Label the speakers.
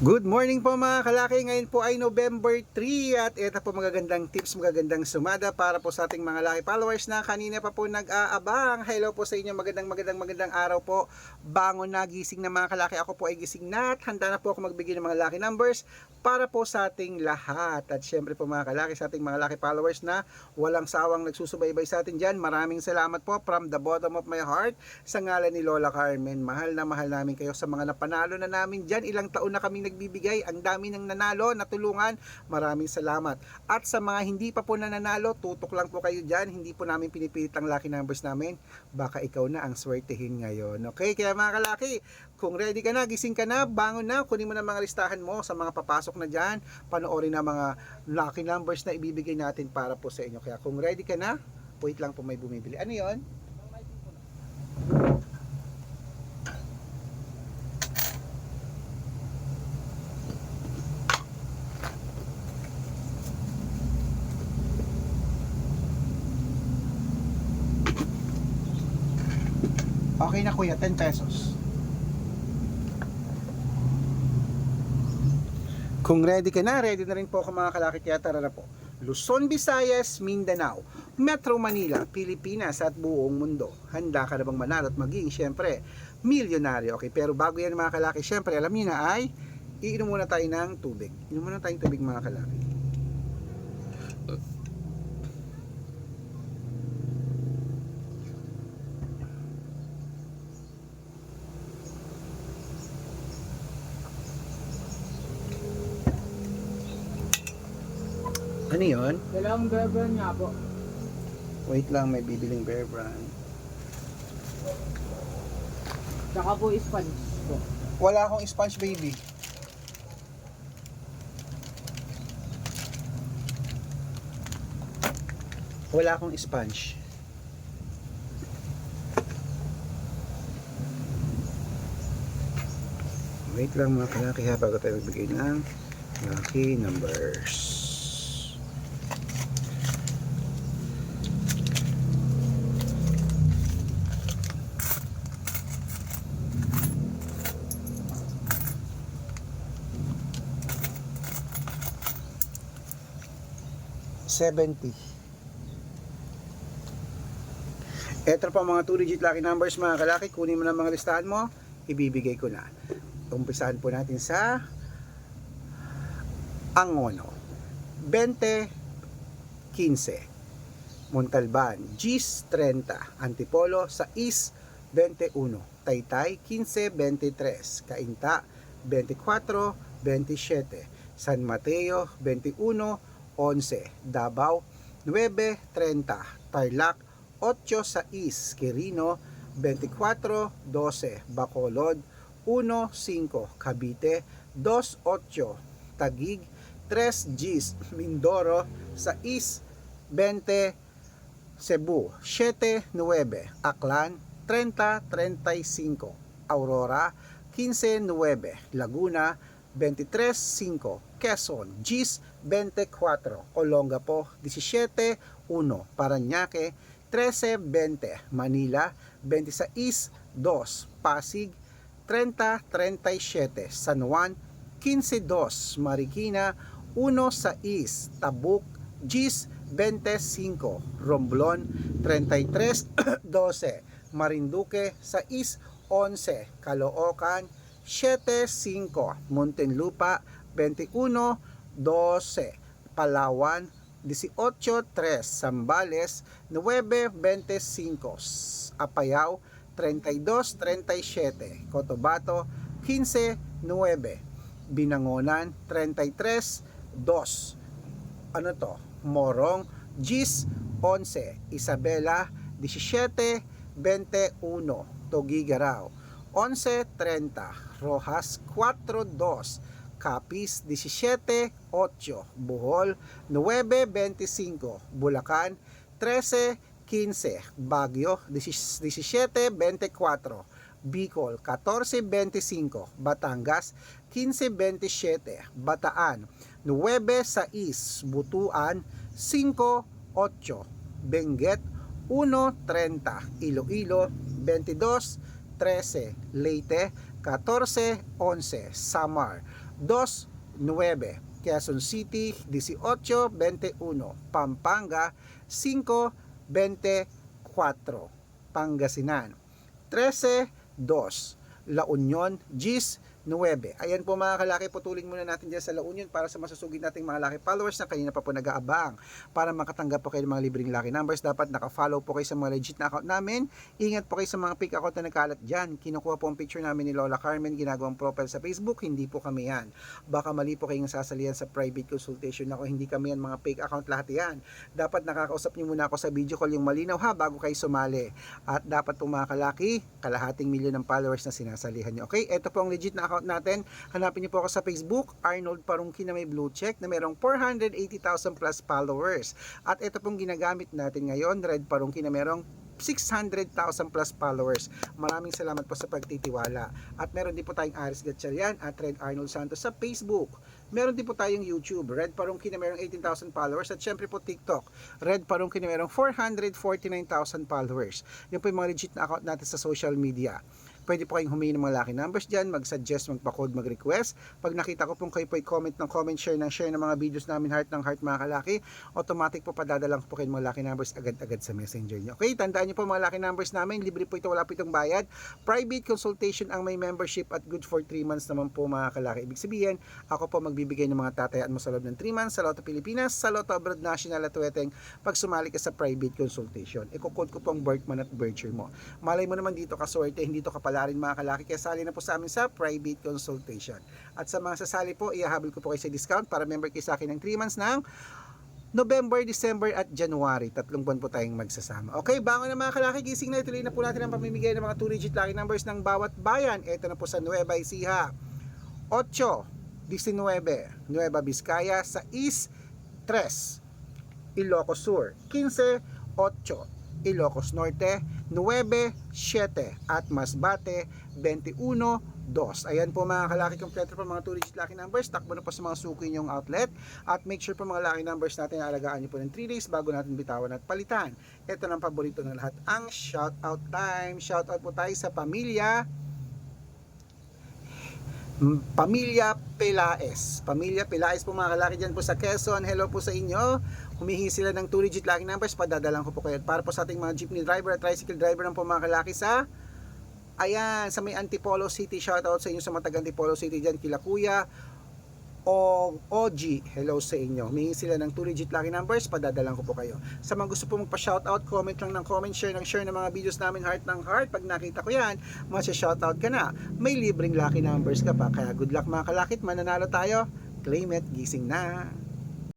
Speaker 1: Good morning po mga kalaki. Ngayon po ay November 3 at ito po magagandang tips, magagandang sumada para po sa ating mga laki followers na kanina pa po nag-aabang. Hello po sa inyo, magandang araw po. Bangon na, gising na mga kalaki. Ako po ay gising na at handa na po ako magbigay ng mga lucky numbers para po sa ating lahat. At syempre po mga kalaki, sa ating mga laki followers na walang sawang nagsusubaybay sa atin dyan, maraming salamat po from the bottom of my heart sa ngalan ni Lola Carmen. Mahal na mahal namin kayo sa mga napanalo na namin dyan. Ilang taon na kaming nagbibigay, ang dami ng nanalo, natulungan, maraming salamat. At sa mga hindi pa po nananalo, tutok lang po kayo dyan, hindi po namin pinipilit ang lucky numbers namin, baka ikaw na ang swertehin ngayon. Okay, kaya mga kalaki, kung ready ka na, gising ka na, bangon na, kunin mo na mga listahan mo sa mga papasok na dyan, panoorin na mga lucky numbers na ibibigay natin para po sa inyo. Kaya kung ready ka na, wait lang po, may bumibili. Ano yon? Okay na kuya, 10 pesos. Kung ready ka na, ready na rin po ako mga kalaki, kaya tara na po. Luzon, Visayas, Mindanao, Metro Manila, Pilipinas at buong mundo. Handa ka na bang manalo at maging, syempre, milyonaryo? Okay, pero bago yan mga kalaki, syempre, alam niyo na ay, iinom muna tayo ng tubig. Inom muna tayong tubig mga kalaki. Ano yun?
Speaker 2: Dalawang Bear Brand nga po.
Speaker 1: Wait lang, may bibiling Bear Brand.
Speaker 2: Tsaka po sponge po.
Speaker 1: Wala akong sponge baby. Wala akong sponge. Wait lang mga kalaki ha, bago tayo magbigay ng lucky numbers. $70. Eto pa mga 2-digit lucky numbers mga kalaki, kunin mo na mga listahan mo, ibibigay ko na. Umpisahan po natin sa Angono, 20, 15. Montalban, Gis, 30. Antipolo, 6, 21. Taytay, 15, 23. Cainta, 24, 27. San Mateo, 21, 11. Davao, 9:30. Tarlac, 8:6. Quirino, 24:12. Bacolod, 1:5. Cavite, 2:8. Taguig, 3 Gs. Mindoro, 6:20. Cebu, 7:9. Aklan, 30:35. Aurora, 15:9. Laguna, 23:5. Quezon, Gis, 24. Olongapo, 17:1. Parañaque, 13:20. Manila, 26:2. Pasig, 30:37. San Juan, 15:2. Marikina, 1:6. Tabuk, Gis, 25. Romblon, 33:12. Marinduque, 6:11. Caloocan, 7:5. Muntinlupa, 21:12. Palawan, 18:3. Zambales, 9:25. Apayao, 32:37. Cotabato, 15:9. Binangonan, 33:2. Ano to? Morong, Gis, 11. Isabela, 17:21. Tugigaraw, 11:30. Rojas, 4:2. Capiz, 17:8. Bohol, 9:25. Bulacan, 13:15. Baguio, 17:24. Bicol, 14:25. Batangas, 15:27. Bataan, 9:6. Butuan, 5:8. Benguet, 1:30. Iloilo, 22:13. Leyte, 14:11. Samar, 5-9. Quezon City 18-21. Pampanga 5-24. Pangasinan 13-2. La Union 10-9. Ayan po mga kalaki, putulin muna natin dyan sa La Union para sa masusugid nating mga laki followers na kanina pa po nag-aabang. Para makatanggap po kayo ng mga libreng lucky numbers, dapat naka-follow po kayo sa mga legit na account namin. Ingat po kayo sa mga fake account na nagkalat dyan. Kinukuha po ang picture namin ni Lola Carmen, ginagawang profile sa Facebook, hindi po kami yan. Baka mali po kayong sasalihan sa private consultation ako, hindi kami yan, mga fake account lahat yan. Dapat nakakausap nyo muna ako sa video call yung malinaw ha, bago kayo sumali. At dapat po mga kalaki, kalahating milyon ng followers na sinasalihan nyo. Okay, ito po ang legit na account natin. Hanapin niyo po ako sa Facebook, Arnold Parungki na may blue check na merong 480,000 plus followers. At ito pong ginagamit natin ngayon, Red Parungki na merong 600,000 plus followers. Maraming salamat po sa pagtitiwala. At meron din po tayong Aris Gatchalian at Red Arnold Santos sa Facebook. Meron din po tayong YouTube, Red Parungki na merong 18,000 followers. At syempre po TikTok, Red Parungki na merong 449,000 followers. Yan po yung mga legit na account natin sa social media. Pwede po kayong humingi ng mga lucky numbers dyan, mag-suggest, magpa-code, mag-request. Pag nakita ko pong kayo po comment ng comment, share ng mga videos namin, heart ng heart mga kalaki, automatic po padadalang po kayo ng mga lucky numbers agad-agad sa messenger nyo. Okay, tandaan nyo po mga lucky numbers namin, libre po ito, wala po itong bayad. Private consultation ang may membership at good for 3 months naman po mga kalaki. Ibig sabihin, ako po magbibigay ng mga tatayaan mo sa loob ng 3 months sa Lotto Pilipinas, sa Lotto Abroad National at Tuweteng pag sumali ka sa private consultation. Iko-code ko po ang birth month at birth year mo. Malay mo naman dito kaswerte, hindi to kapala rin mga kalaki, kaya sali na po sa amin sa private consultation. At sa mga sasali po, ihahabol ko po kayo sa discount para member kayo sa akin ng 3 months ng November, December at January. 3 buwan po tayong magsasama. Okay, bangon na mga kalaki, gising na, ituloy na po natin ang pamimigay ng mga 2-digit lucky numbers ng bawat bayan. Ito na po sa Nueva Ecija, 8-19, Nueva Vizcaya, 6-3, Ilocos Sur, 15-8, Ilocos Norte 9-7 at Masbate 21-2. Ayan po mga kalaki, kompleto po mga 2-digit lucky numbers. Takbo na po sa mga suki nyong outlet at make sure po mga lucky numbers natin na alagaan nyo po ng 3 days bago natin bitawan at palitan. Ito ng paborito ng lahat, ang shoutout time. Shoutout po tayo sa Pamilya Pelaez. Pamilya Pelaez po mga kalaki dyan po sa Quezon. Hello po sa inyo. Humihingi sila ng 2-digit lucky numbers. Padadalang ko po kayo. Para po sa ating mga jeepney driver at tricycle driver ng po mga kalaki sa ayan, sa may Antipolo City. Shoutout sa inyo sa mga taga Antipolo City dyan. Kila Kuya o OG, hello sa inyo. Humihingi sila ng 2-digit lucky numbers. Padadalang ko po kayo. Sa mga gusto po magpa-shoutout, comment lang ng comment, share ng mga videos namin, heart ng heart. Pag nakita ko yan, masya-shoutout ka na. May libreng lucky numbers ka pa. Kaya good luck mga kalakit, mananalo tayo. Claim it, gising na.